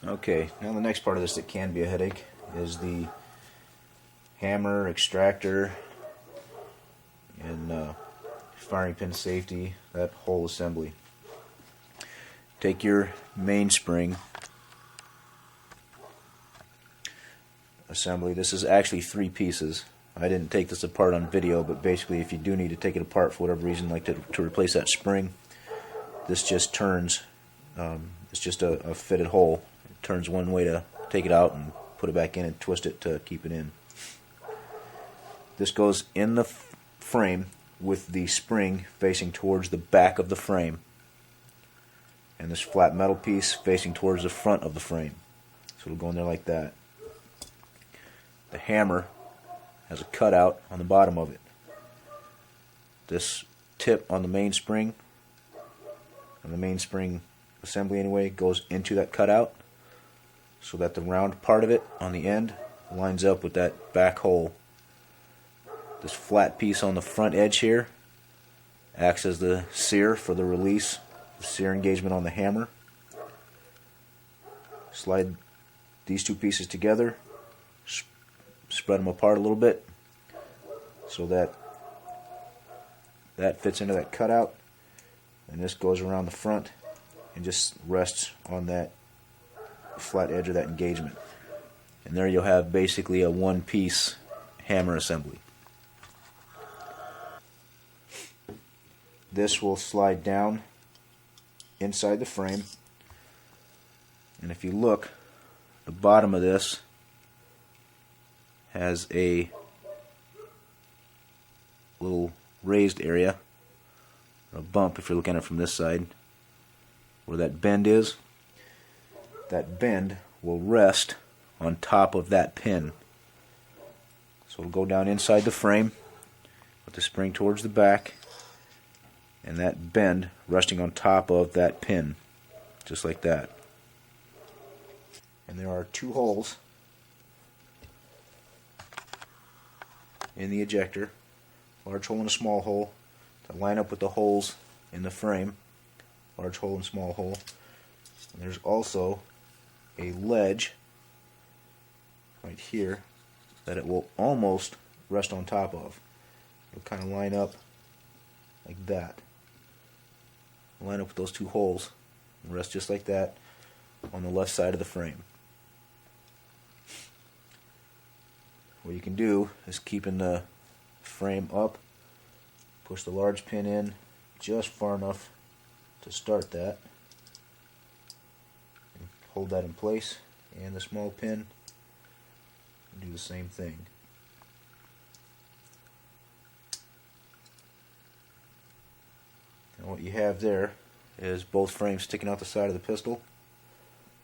Okay, now the next part of this that can be a headache is the hammer, extractor, and firing pin safety, that whole assembly. Take your mainspring assembly. This is actually 3 pieces. I didn't take this apart on video, but basically if you do need to take it apart for whatever reason, like to replace that spring, this just turns, it's just a fitted hole. It turns one way to take it out and put it back in and twist it to keep it in. This goes in the frame with the spring facing towards the back of the frame, and this flat metal piece facing towards the front of the frame. So it'll go in there like that. The hammer has a cutout on the bottom of it. This tip on the mainspring, and the mainspring assembly anyway, goes into that cutout so that the round part of it on the end lines up with that back hole. This flat piece on the front edge here acts as the sear for the release, the sear engagement on the hammer. Slide these 2 pieces together, spread them apart a little bit so that fits into that cutout, and this goes around the front and just rests on that flat edge of that engagement. And there you'll have basically a 1-piece hammer assembly. This will slide down inside the frame, and if you look, the bottom of this has a little raised area, a bump if you're looking at it from this side, where that bend is. That bend will rest on top of that pin. So it'll go down inside the frame with the spring towards the back, and that bend resting on top of that pin, just like that. And there are 2 holes in the ejector, large hole and a small hole, to line up with the holes in the frame, large hole and small hole. And there's also a ledge right here that it will almost rest on top of. It'll kind of line up like that. Line up with those 2 holes and rest just like that on the left side of the frame. What you can do is, keeping the frame up, push the large pin in just far enough to start that, and hold that in place, and the small pin, do the same thing. And what you have there is both frames sticking out the side of the pistol,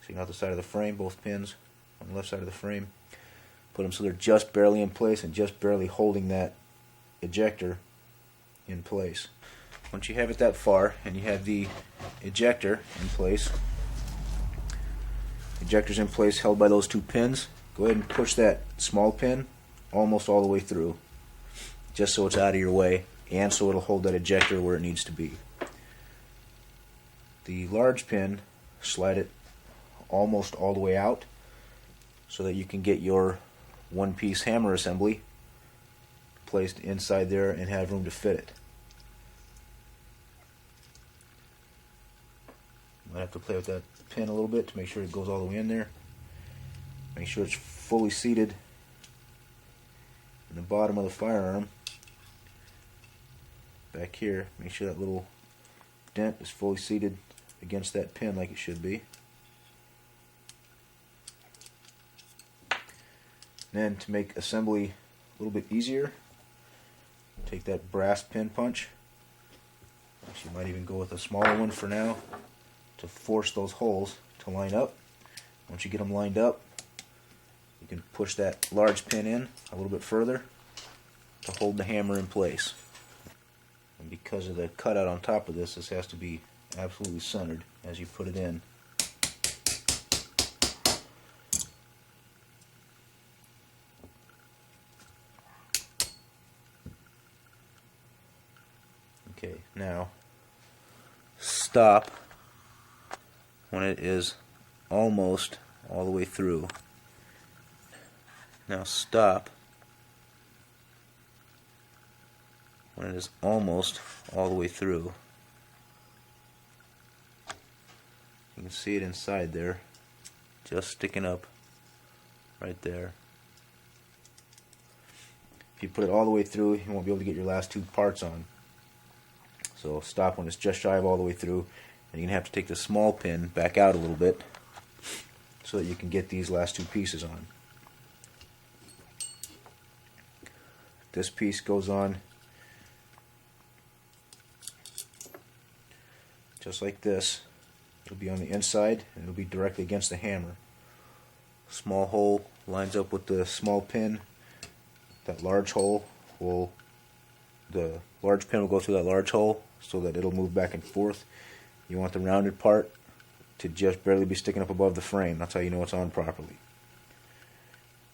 sticking out the side of the frame, both pins on the left side of the frame. Put them so they're just barely in place and just barely holding that ejector in place. Once you have it that far and you have the ejector in place, ejector's in place held by those 2 pins, go ahead and push that small pin almost all the way through, just so it's out of your way and so it'll hold that ejector where it needs to be. The large pin, slide it almost all the way out so that you can get your 1-piece hammer assembly placed inside there and have room to fit it. Might have to play with that pin a little bit to make sure it goes all the way in there. Make sure it's fully seated in the bottom of the firearm. Back here, make sure that little dent is fully seated against that pin like it should be. Then, to make assembly a little bit easier, take that brass pin punch. Actually, you might even go with a smaller one for now to force those holes to line up. Once you get them lined up, you can push that large pin in a little bit further to hold the hammer in place. And because of the cutout on top of this, this has to be absolutely centered as you put it in. Okay, now stop when it is almost all the way through. Now stop when it is almost all the way through. You can see it inside there, just sticking up right there. If you put it all the way through, you won't be able to get your last two parts on. So stop when it's just shy of all the way through, and you're going to have to take the small pin back out a little bit so that you can get these last two pieces on. This piece goes on just like this. It'll be on the inside and it'll be directly against the hammer. Small hole lines up with the small pin. That large hole will, the large pin will go through that large hole so that it'll move back and forth. You want the rounded part to just barely be sticking up above the frame. That's how you know it's on properly.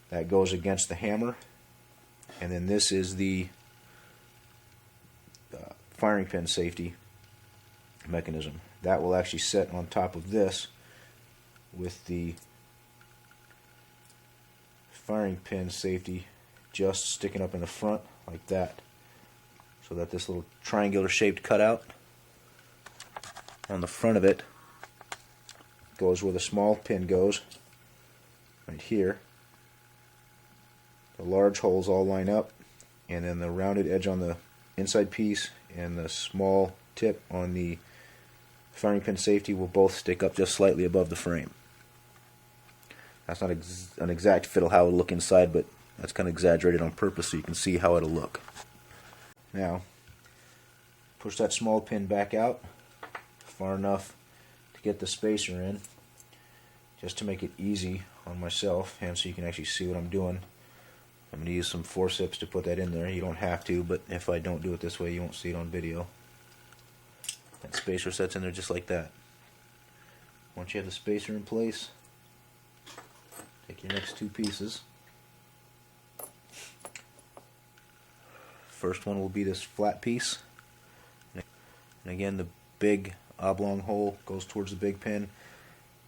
That goes against the hammer. And then this is the firing pin safety mechanism. That will actually set on top of this with the firing pin safety just sticking up in the front like that, so that this little triangular shaped cutout on the front of it goes where the small pin goes, right here. The large holes all line up, and then the rounded edge on the inside piece and the small tip on the firing pin safety will both stick up just slightly above the frame. That's not an exact fit of how it'll look inside, but that's kind of exaggerated on purpose so you can see how it'll look. Now, push that small pin back out far enough to get the spacer in, just to make it easy on myself and so you can actually see what I'm doing. I'm going to use some forceps to put that in there. You don't have to, but if I don't do it this way, you won't see it on video. That spacer sets in there just like that. Once you have the spacer in place, take your next two pieces. First one will be this flat piece. And again, the big oblong hole goes towards the big pin.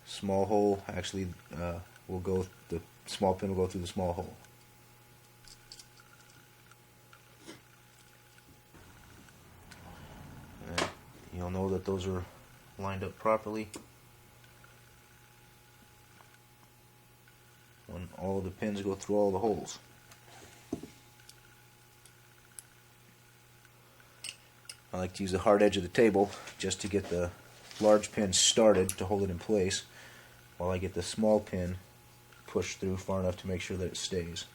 Small hole actually will go, the small pin will go through the small hole. And you'll know that those are lined up properly when all of the pins go through all the holes. I like to use the hard edge of the table just to get the large pin started to hold it in place, while I get the small pin pushed through far enough to make sure that it stays.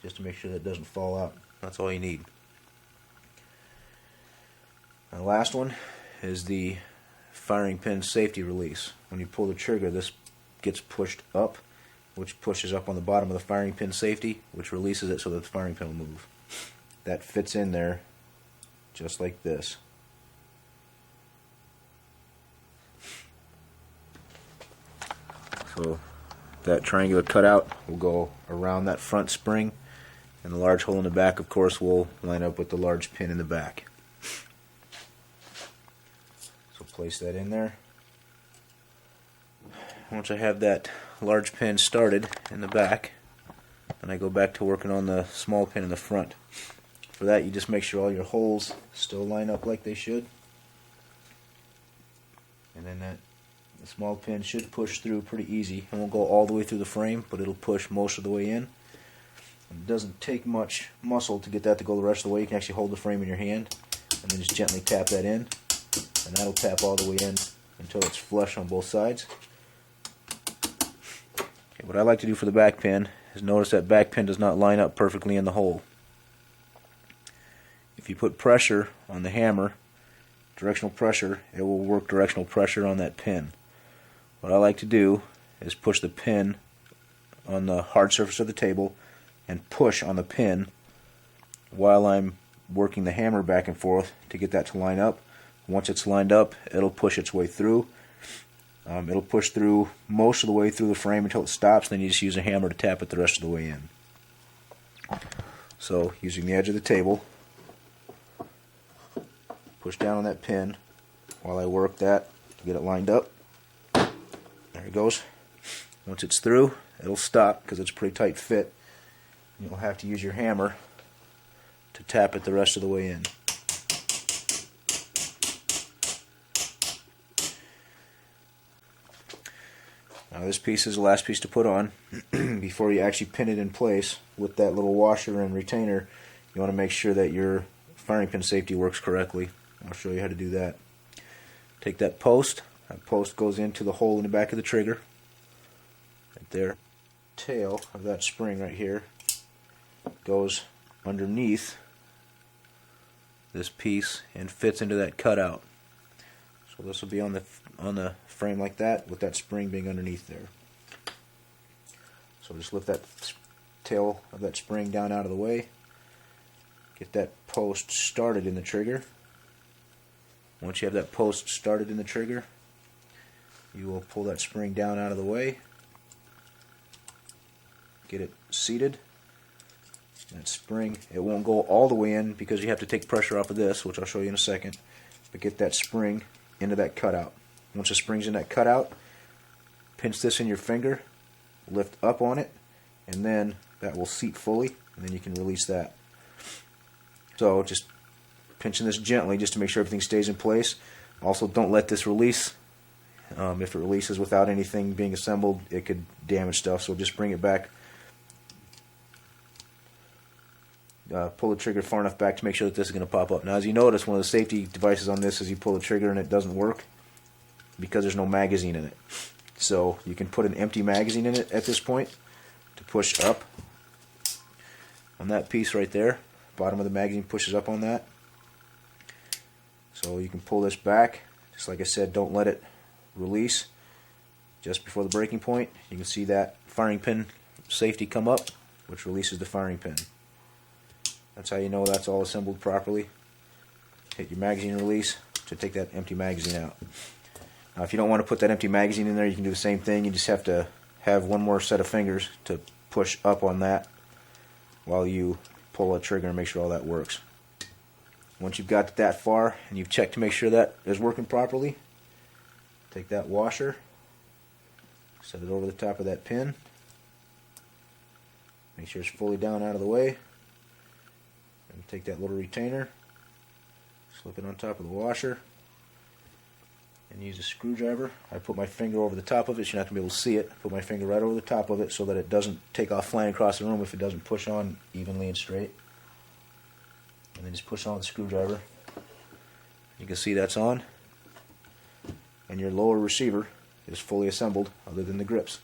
Just to make sure that it doesn't fall out. That's all you need. And the last one is the firing pin safety release. When you pull the trigger, this gets pushed up, which pushes up on the bottom of the firing pin safety, which releases it so that the firing pin will move. That fits in there just like this. So that triangular cutout will go around that front spring, and the large hole in the back, of course, will line up with the large pin in the back. So place that in there. Once I have that large pin started in the back, then I go back to working on the small pin in the front. For that, you just make sure all your holes still line up like they should, and then the small pin should push through pretty easy. It won't go all the way through the frame, but it'll push most of the way in. It doesn't take much muscle to get that to go the rest of the way. You can actually hold the frame in your hand and then just gently tap that in, and that'll tap all the way in until it's flush on both sides. Okay, what I like to do for the back pin is notice that back pin does not line up perfectly in the hole. If you put pressure on the hammer, directional pressure, it will work directional pressure on that pin. What I like to do is push the pin on the hard surface of the table and push on the pin while I'm working the hammer back and forth to get that to line up. Once it's lined up, it'll push its way through. It'll push through most of the way through the frame until it stops, then you just use a hammer to tap it the rest of the way in. So, using the edge of the table, push down on that pin while I work that to get it lined up. There it goes. Once it's through, it'll stop because it's a pretty tight fit. You'll have to use your hammer to tap it the rest of the way in. Now this piece is the last piece to put on. Before you actually pin it in place with that little washer and retainer, you want to make sure that your firing pin safety works correctly. I'll show you how to do that. Take that post. That post goes into the hole in the back of the trigger. Right there. Tail of that spring right here goes underneath this piece and fits into that cutout. So this will be on the frame like that, with that spring being underneath there. So just lift that tail of that spring down out of the way. Get that post started in the trigger. Once you have that post started in the trigger, you will pull that spring down out of the way. Get it seated. That spring, it won't go all the way in because you have to take pressure off of this, which I'll show you in a second. But get that spring into that cutout. Once the spring's in that cutout, pinch this in your finger, lift up on it, and then that will seat fully, and then you can release that. So just pinching this gently just to make sure everything stays in place. Also, don't let this release. If it releases without anything being assembled, it could damage stuff, so just bring it back. Pull the trigger far enough back to make sure that this is going to pop up. Now, as you notice, one of the safety devices on this is you pull the trigger and it doesn't work because there's no magazine in it. So you can put an empty magazine in it at this point to push up on that piece right there. Bottom of the magazine pushes up on that. So you can pull this back. Just like I said, don't let it release. Just before the breaking point, you can see that firing pin safety come up, which releases the firing pin. That's how you know that's all assembled properly. Hit your magazine release to take that empty magazine out. Now, if you don't want to put that empty magazine in there, you can do the same thing. You just have to have one more set of fingers to push up on that while you pull a trigger and make sure all that works. Once you've got that far and you've checked to make sure that is working properly, take that washer, set it over the top of that pin, make sure it's fully down out of the way, and take that little retainer, slip it on top of the washer, and use a screwdriver. I put my finger over the top of it, so you're not going to be able to see it. Put my finger right over the top of it so that it doesn't take off flying across the room if it doesn't push on evenly and straight. And then just push on with the screwdriver. You can see that's on. And your lower receiver is fully assembled other than the grips.